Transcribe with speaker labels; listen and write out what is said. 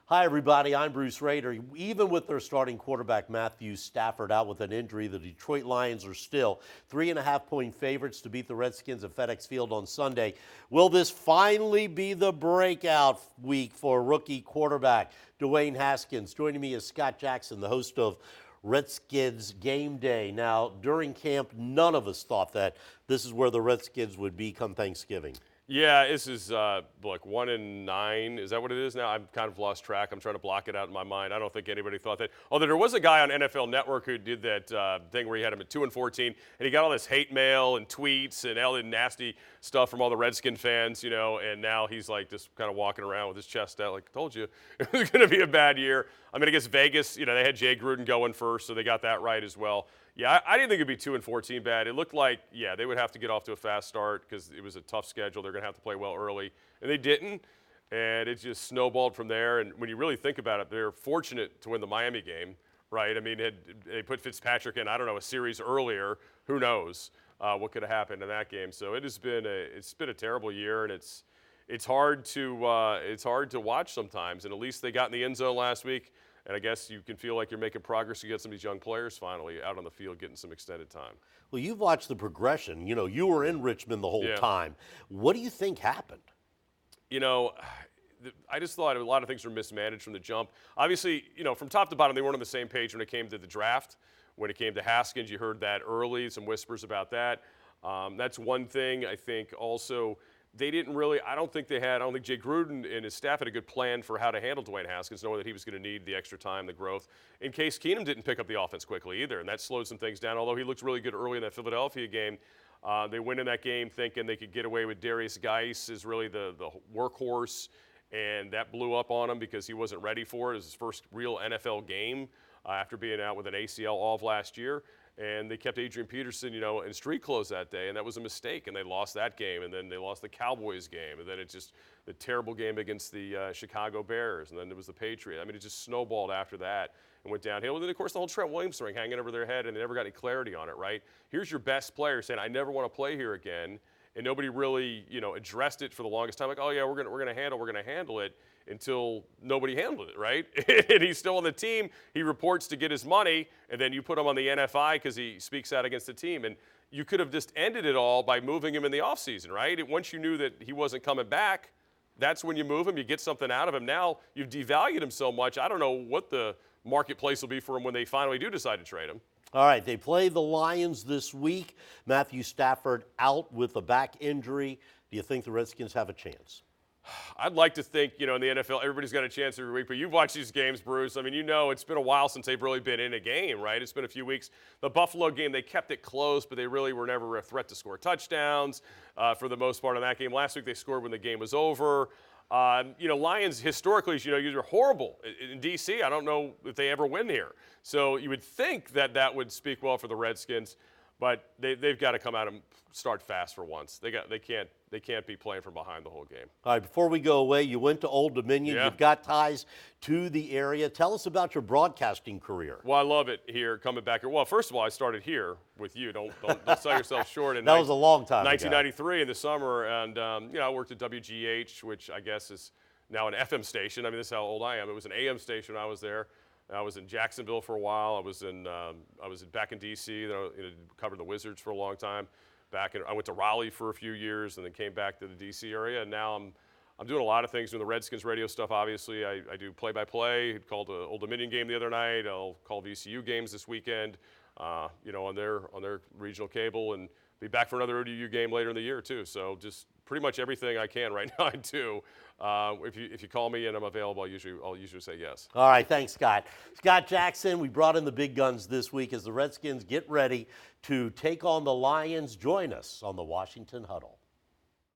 Speaker 1: Hi, everybody. I'm Bruce Rader. Even with their starting quarterback, Matthew Stafford, out with an injury, the Detroit Lions are still 3.5-point favorites to beat the Redskins at FedEx Field on Sunday. Will this finally be the breakout week for rookie quarterback Dwayne Haskins? Joining me is Scott Jackson, the host of Redskins Game Day. Now, during camp, none of us thought that this is where the Redskins would be come Thanksgiving.
Speaker 2: Yeah, this is, 1-9. Is that what it is now? I've kind of lost track. I'm trying to block it out in my mind. I don't think anybody thought that. Although there was a guy on NFL Network who did that thing where he had him at 2-14, and he got all this hate mail and tweets and all the nasty stuff from all the Redskin fans, and now he's like just kind of walking around with his chest out like, I told you, it was going to be a bad year. I mean, I guess Vegas, they had Jay Gruden going first, so they got that right as well. Yeah, I didn't think it'd be 2-14 bad. It looked like, they would have to get off to a fast start because it was a tough schedule. They're going to have to play well early, and they didn't, and it just snowballed from there. And when you really think about it, they're fortunate to win the Miami game, right? I mean, they put Fitzpatrick in, I don't know, a series earlier. Who knows what could have happened in that game? So it's been a terrible year, and it's hard to watch sometimes. And at least they got in the end zone last week. And I guess you can feel like you're making progress to get some of these young players finally out on the field getting some extended time.
Speaker 1: Well, you've watched the progression. You were in Richmond the whole time. What do you think happened?
Speaker 2: I just thought a lot of things were mismanaged from the jump. Obviously, from top to bottom, they weren't on the same page when it came to the draft. When it came to Haskins, you heard that early, some whispers about that. That's one thing. I think also they didn't really, I don't think Jay Gruden and his staff had a good plan for how to handle Dwayne Haskins, knowing that he was going to need the extra time, the growth. In case Keenum didn't pick up the offense quickly either, and that slowed some things down. Although he looked really good early in that Philadelphia game, they went in that game thinking they could get away with Darius Geis as really the workhorse, and that blew up on him because he wasn't ready for it. It was his first real NFL game after being out with an ACL all of last year. And they kept Adrian Peterson, in street clothes that day, and that was a mistake. And they lost that game, and then they lost the Cowboys game, and then it's just the terrible game against the Chicago Bears, and then it was the Patriots. I mean, it just snowballed after that and went downhill. And then, of course, the whole Trent Williams thing hanging over their head, and they never got any clarity on it, right? Here's your best player saying, I never want to play here again, and nobody really, addressed it for the longest time. Like, oh yeah, we're gonna handle it. Until nobody handled it, right? And he's still on the team. He reports to get his money, and then you put him on the NFI because he speaks out against the team. And you could have just ended it all by moving him in the offseason, right? Once you knew that he wasn't coming back, that's when you move him. You get something out of him. Now you've devalued him so much. I don't know what the marketplace will be for him when they finally do decide to trade him.
Speaker 1: All right, they play the Lions this week. Matthew Stafford out with a back injury. Do you think the Redskins have a chance?
Speaker 2: I'd like to think, in the NFL, everybody's got a chance every week, but you've watched these games, Bruce. I mean, it's been a while since they've really been in a game, right? It's been a few weeks. The Buffalo game, they kept it close, but they really were never a threat to score touchdowns for the most part in that game. Last week, they scored when the game was over. Lions, historically, you're horrible in D.C. I don't know if they ever win here. So you would think that would speak well for the Redskins. But they've got to come out and start fast for once. They can't be playing from behind the whole game.
Speaker 1: All right, before we go away, you went to Old Dominion. Yeah. You've got ties to the area. Tell us about your broadcasting career.
Speaker 2: Well, I love it here, coming back here. Well, first of all, I started here with you. Don't sell yourself short.
Speaker 1: That was a long time
Speaker 2: 1993 in the summer, and I worked at WGH, which I guess is now an FM station. I mean, this is how old I am. It was an AM station when I was there. I was in Jacksonville for a while. I was back in D.C. Then I covered the Wizards for a long time. I went to Raleigh for a few years, and then came back to the D.C. area. And now I'm doing a lot of things, doing the Redskins radio stuff. Obviously, I do play-by-play. Called the Old Dominion game the other night. I'll call VCU games this weekend. On their regional cable, and be back for another ODU game later in the year too. So just pretty much everything I can right now I do. If you call me and I'm available, I'll usually say yes.
Speaker 1: All right, thanks, Scott. Scott Jackson, we brought in the big guns this week as the Redskins get ready to take on the Lions. Join us on the Washington Huddle.